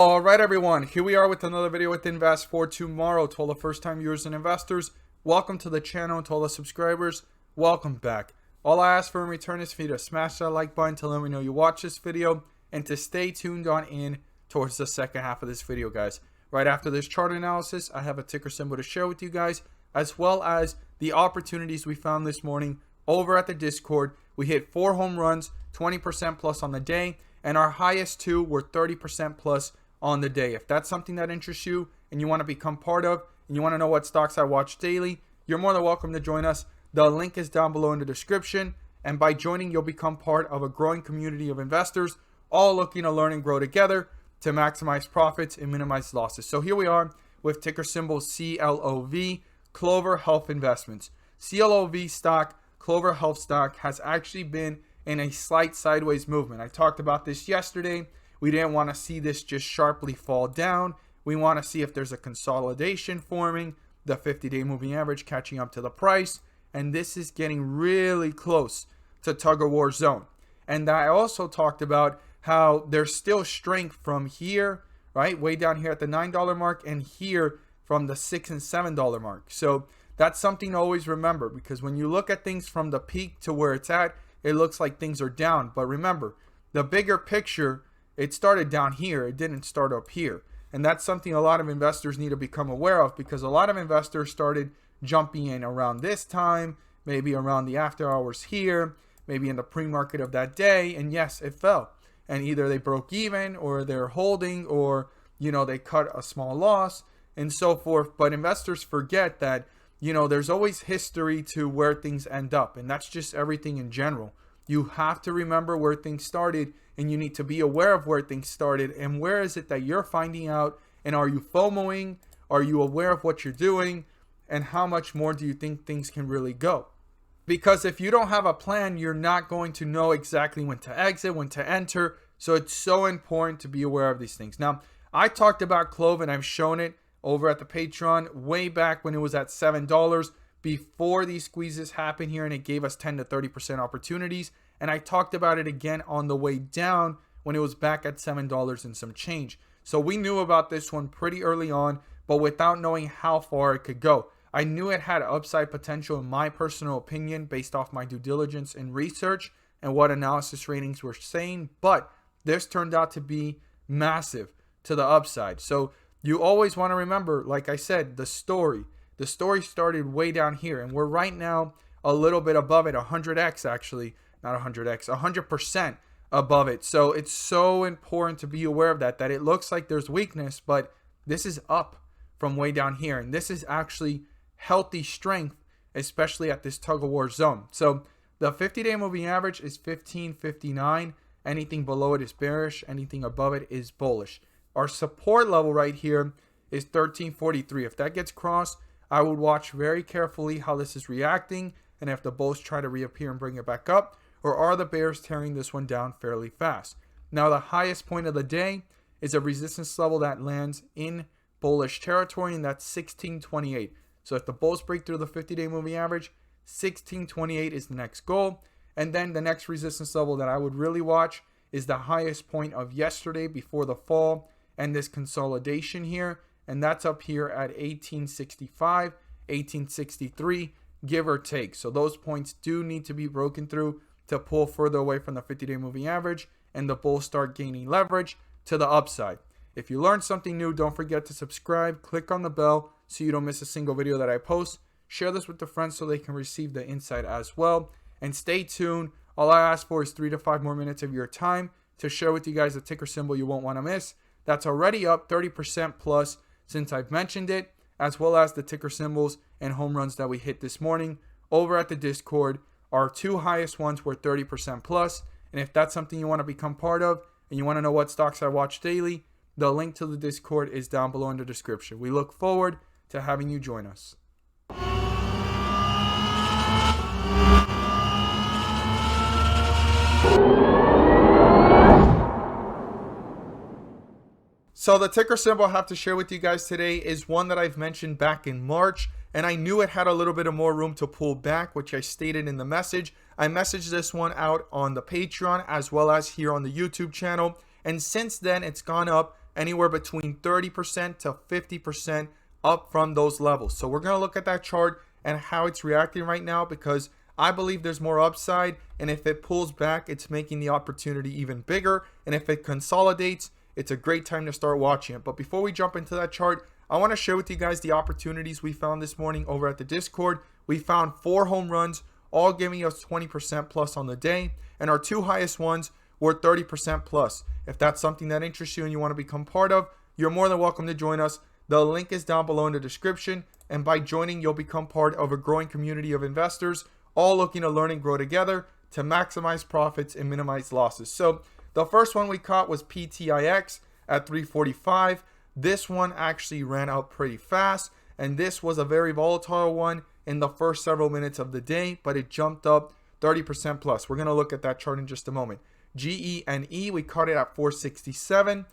All right, everyone, here we are with another video with Invest for Tomorrow. To all the first-time viewers and investors, welcome to the channel. To all the subscribers, welcome back. All I ask for in return is for you to smash that like button to let me know you watch this video and to stay tuned on in towards the second half of this video, guys. Right after this chart analysis, I have a ticker symbol to share with you guys, as well as the opportunities we found this morning over at the Discord. We hit 4 home runs, 20% plus on the day, and our highest 2 were 30% plus on the day. If that's something that interests you and you want to become part of and you want to know what stocks I watch daily, you're more than welcome to join us. The link is down below in the description, and by joining you'll become part of a growing community of investors all looking to learn and grow together to maximize profits and minimize losses. So here we are with ticker symbol CLOV, Clover Health Investments. CLOV stock, Clover Health Stock, has actually been in a slight sideways movement. I talked about this yesterday. We didn't want to see this just sharply fall down. We want to see if there's a consolidation forming, the 50-day moving average catching up to the price, and this is getting really close to tug-of-war zone. And I also talked about how there's still strength from here, right, way down here at the $9 mark, and here from the $6 and $7 mark. So that's something to always remember, because when you look at things from the peak to where it's at, it looks like things are down. But remember, the bigger picture, it started down here. It didn't start up here. And that's something a lot of investors need to become aware of, because a lot of investors started jumping in around this time, maybe around the after hours here, maybe in the pre-market of that day. And yes, it fell. And either they broke even, or they're holding, or, you know, they cut a small loss and so forth. But investors forget that, you know, there's always history to where things end up. And that's just everything in general. You have to remember where things started, and you need to be aware of where things started and where is it that you're finding out, and are you FOMOing? Are you aware of what you're doing? And how much more do you think things can really go? Because if you don't have a plan, you're not going to know exactly when to exit, when to enter. So it's so important to be aware of these things. Now, I talked about CLOV, and I've shown it over at the Patreon way back when it was at $7 before these squeezes happened here, and it gave us 10 to 30% opportunities. And I talked about it again on the way down when it was back at $7 and some change. So we knew about this one pretty early on, but without knowing how far it could go. I knew it had upside potential in my personal opinion based off my due diligence and research and what analysis ratings were saying, but this turned out to be massive to the upside. So you always want to remember, like I said, the story. The story started way down here, and we're right now a little bit above it, 100x actually, not 100x, 100% above it. So it's so important to be aware of that it looks like there's weakness, but this is up from way down here. And this is actually healthy strength, especially at this tug-of-war zone. So the 50-day moving average is 1559. Anything below it is bearish. Anything above it is bullish. Our support level right here is 1343. If that gets crossed, I would watch very carefully how this is reacting, and if the bulls try to reappear and bring it back up, or are the bears tearing this one down fairly fast. Now, the highest point of the day is a resistance level that lands in bullish territory, and that's 1628. So if the bulls break through the 50-day moving average, 1628 is the next goal. And then the next resistance level that I would really watch is the highest point of yesterday before the fall and this consolidation here. And that's up here at 1865, 1863, give or take. So those points do need to be broken through to pull further away from the 50-day moving average and the bulls start gaining leverage to the upside. If you learned something new, don't forget to subscribe, click on the bell so you don't miss a single video that I post. Share this with the friends so they can receive the insight as well. And stay tuned. All I ask for is 3 to 5 more minutes of your time to share with you guys a ticker symbol you won't want to miss. That's already up 30% plus since I've mentioned it, as well as the ticker symbols and home runs that we hit this morning over at the Discord. Our 2 highest ones were 30% plus. And if that's something you want to become part of and you want to know what stocks I watch daily, the link to the Discord is down below in the description. We look forward to having you join us. So the ticker symbol I have to share with you guys today is one that I've mentioned back in March, and I knew it had a little bit of more room to pull back, which I stated in the message. I messaged this one out on the Patreon as well as here on the YouTube channel, and since then it's gone up anywhere between 30% to 50% up from those levels. So we're going to look at that chart and how it's reacting right now, because I believe there's more upside, and if it pulls back, it's making the opportunity even bigger, and if it consolidates, it's a great time to start watching it. But before we jump into that chart, I want to share with you guys the opportunities we found this morning over at the Discord. We found 4 home runs, all giving us 20% plus on the day, and our 2 highest ones were 30% plus. If that's something that interests you and you want to become part of, you're more than welcome to join us. The link is down below in the description, and by joining, you'll become part of a growing community of investors, all looking to learn and grow together to maximize profits and minimize losses. So the first one we caught was PTIX at 345. This one actually ran out pretty fast, and this was a very volatile one in the first several minutes of the day, but it jumped up 30% plus. We're going to look at that chart in just a moment. GENE, we caught it at 467.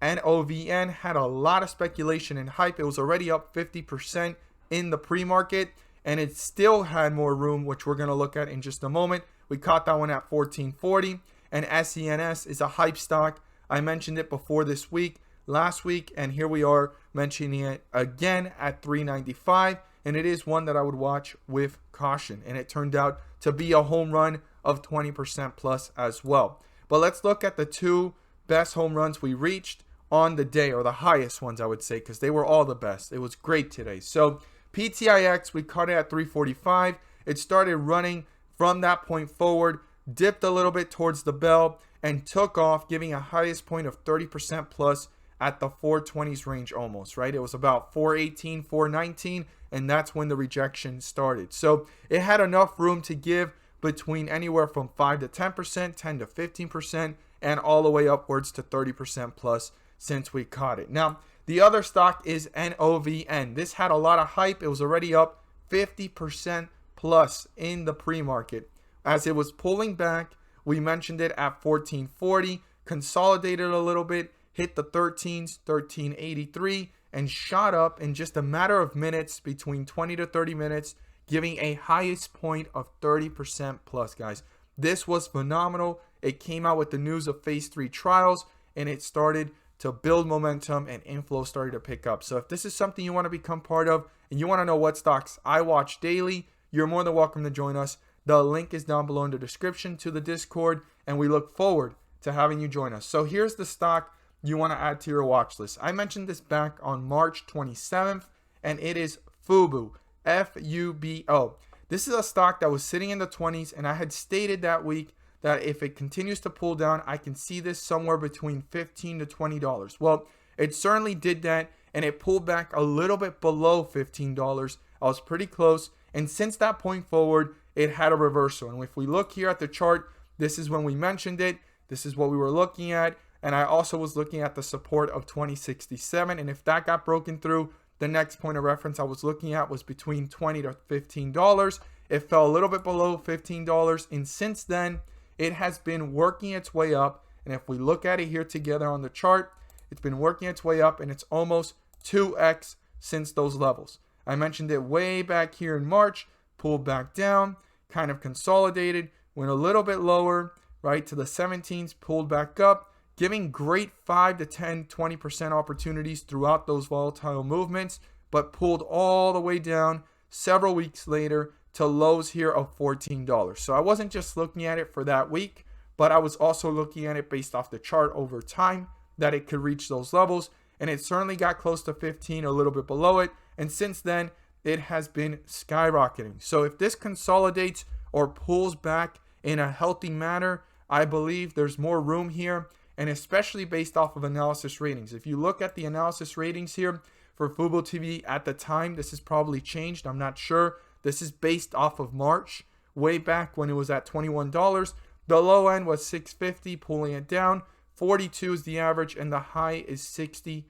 NOVN had a lot of speculation and hype. It was already up 50% in the pre-market, and it still had more room, which we're going to look at in just a moment. We caught that one at 1440, and SENS is a hype stock. I mentioned it before this week, last week, and here we are mentioning it again at 395, and it is one that I would watch with caution, and it turned out to be a home run of 20% plus as well. But let's look at the 2 best home runs we reached on the day, or the highest ones I would say, because they were all the best. It was great today. So PTIX, we caught it at 345. It started running from that point forward, dipped a little bit towards the bell, and took off, giving a highest point of 30% plus at the 420s range almost, right? It was about 418, 419, and that's when the rejection started. So it had enough room to give between anywhere from 5 to 10%, 10 to 15%, and all the way upwards to 30% plus since we caught it. Now, the other stock is NOVN. This had a lot of hype. It was already up 50% plus in the pre-market. As it was pulling back, we mentioned it at 1440, consolidated a little bit, hit the 13s, 1383, and shot up in just a matter of minutes, between 20 to 30 minutes, giving a highest point of 30% plus, guys. This was phenomenal. It came out with the news of phase 3 trials, and it started to build momentum, and inflow started to pick up. So if this is something you want to become part of, and you want to know what stocks I watch daily, you're more than welcome to join us. The link is down below in the description to the Discord, and we look forward to having you join us. So here's the stock you want to add to your watch list. I mentioned this back on March 27th, and it is FUBO, F-U-B-O. This is a stock that was sitting in the 20s, and I had stated that week that if it continues to pull down, I can see this somewhere between $15 to $20. Well, it certainly did that, and it pulled back a little bit below $15. I was pretty close, and since that point forward, it had a reversal. And if we look here at the chart, this is when we mentioned it. This is what we were looking at, and I also was looking at the support of 2067, and if that got broken through, the next point of reference I was looking at was between $20 to $15. It fell a little bit below $15, and since then, it has been working its way up. And if we look at it here together on the chart, it's been working its way up, and it's almost 2x since those levels. I mentioned it way back here in March, pulled back down, kind of consolidated, went a little bit lower, right to the 17s, pulled back up, giving great 5 to 10, 20% opportunities throughout those volatile movements, but pulled all the way down several weeks later to lows here of $14. So I wasn't just looking at it for that week, but I was also looking at it based off the chart over time that it could reach those levels, and it certainly got close to 15, a little bit below it, and since then it has been skyrocketing. So if this consolidates or pulls back in a healthy manner, I believe there's more room here, and especially based off of analysis ratings. If you look at the analysis ratings here for Fubo TV at the time, this has probably changed, I'm not sure. This is based off of March, way back when it was at $21. The low end was $6.50, pulling it down. 42 is the average, and the high is $60.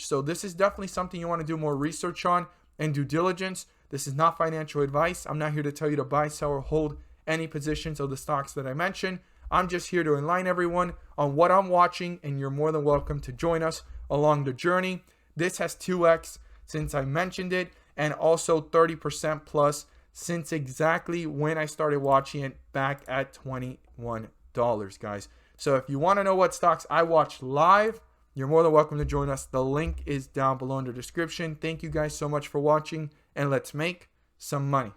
So this is definitely something you want to do more research on and due diligence. This is not financial advice. I'm not here to tell you to buy, sell, or hold any positions of the stocks that I mentioned. I'm just here to enlighten everyone on what I'm watching, and you're more than welcome to join us along the journey. This has 2x since I mentioned it, and also 30% plus since exactly when I started watching it back at $21, guys. So if you want to know what stocks I watch live, you're more than welcome to join us. The link is down below in the description. Thank you guys so much for watching, and let's make some money.